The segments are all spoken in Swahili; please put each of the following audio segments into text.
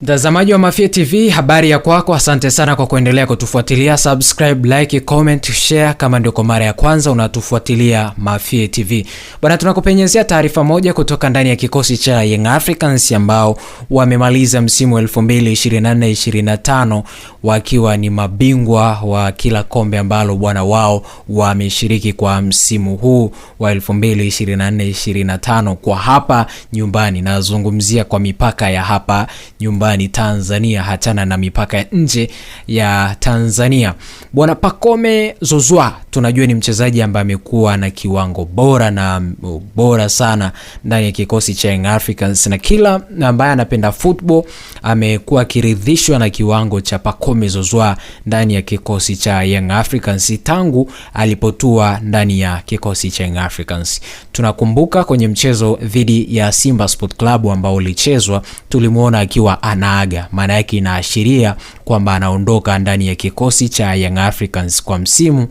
Mtazamaji wa Mafia TV, habari ya kwako. Asante sana kwa kuendelea kutufuatilia. Subscribe, like, comment, share kama ndio kwa mara ya kwanza unatufuatilia Mafia TV. Bwana, tunakupenyezea taarifa moja kutoka ndani ya kikosi cha Young Africans ambao wamemaliza msimu 2024-2025 wakiwa ni mabingwa wa kila kombe ambalo bwana wao wameshiriki kwa msimu huu wa 2024-2025 kwa hapa nyumbani. Nazungumzia kwa mipaka ya hapa nyumbani Tanzania, hatana na mipaka ya nje ya Tanzania. Bwana Pacome Zouzoua tunajua ni mchezaji ambaye amekuwa na kiwango bora sana ndani ya kikosi cha Young Africans, na kila ambaye anapenda football amekuwa kiridhishwa na kiwango cha Pacome Zouzoua ndani ya kikosi cha Young Africans tangu alipotua ndani ya kikosi cha Young Africans. Tunakumbuka kwenye mchezo dhidi ya Simba Sport Club ambao ulichezwa, tulimuona akiwa anaaga. Maana yake inaashiria kwamba anaondoka ndani ya kikosi cha Young Africans kwa msimu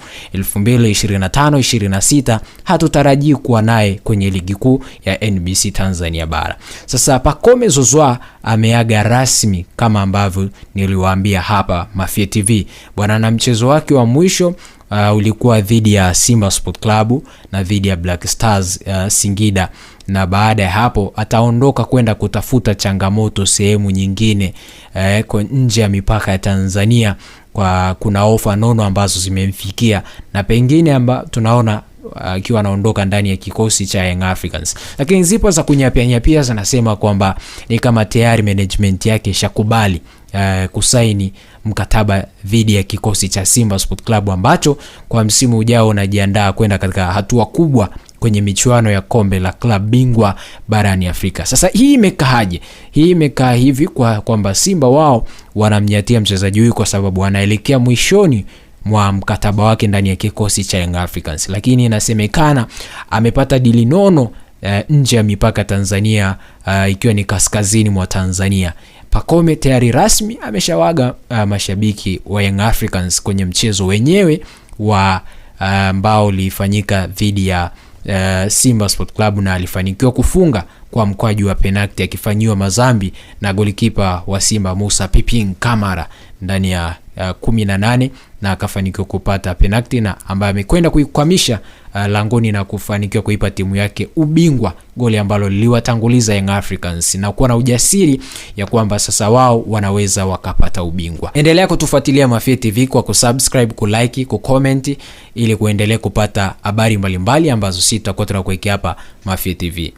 2025-26. Hatutarajii kuwa naye kwenye ligi kuu ya NBC Tanzania bara. Sasa Pacome Zouzoua ameaga rasmi kama ambavyo niliwaambia hapa Mafia TV. Bwana, na mchezo wake wa mwisho ulikuwa dhidi ya Simba Sport Club na dhidi ya Black Stars Singida, na baada ya hapo ataondoka kwenda kutafuta changamoto sehemu nyingine kwa nje ya mipaka ya Tanzania. Kuna ofa nono ambazo zimemfikia, na pengine tunaona akiwa anaondoka ndani ya kikosi cha Young Africans. Lakini zipo za kunyapia zinasema kwamba ni kama tayari management yake shakubali kusaini mkataba dhidi ya kikosi cha Simba Sport Club ambacho kwa msimu ujao unajiandaa kwenda katika hatua kubwa kwenye michuano ya kombe la klabu bingwa barani Afrika. Sasa hii imekaaje? Hii imekaa hivi kwamba Simba wao wanamnyatia mchezaji huyu kwa sababu anaelekea mwishoni mwa mkataba wake ndani ya kikosi cha Young Africans, lakini inasemekana amepata dili nono nje ya mipaka Tanzania, ikiwa ni kaskazini mwa Tanzania. Pacome tayari rasmi ameshawaga mashabiki wa Young Africans kwenye mchezo wenyewe wa ambao ulifanyika dhidi ya Simba Sport Club, na alifanikiwa kufunga kwa mkwaju wa penalti akifanywa mazambi na golikipa wa Simba Musa Pipin Kamara ndani ya 18, na akafanikiwa kupata penalti na ambaye amekwenda kuikwamisha langoni na kufanikiwa kuipa timu yake ubingwa, goli ambalo liliwatanguliza Young Africans na kuwa na ujasiri ya kwamba sasa wao wanaweza wakapata ubingwa. Endelea kutufuatilia Mafia TV kwa kusubscribe, kulike, kucomment ili kuendelea kupata habari mbalimbali ambazo sisi tutakuwa tunakuwekea hapa Mafia TV.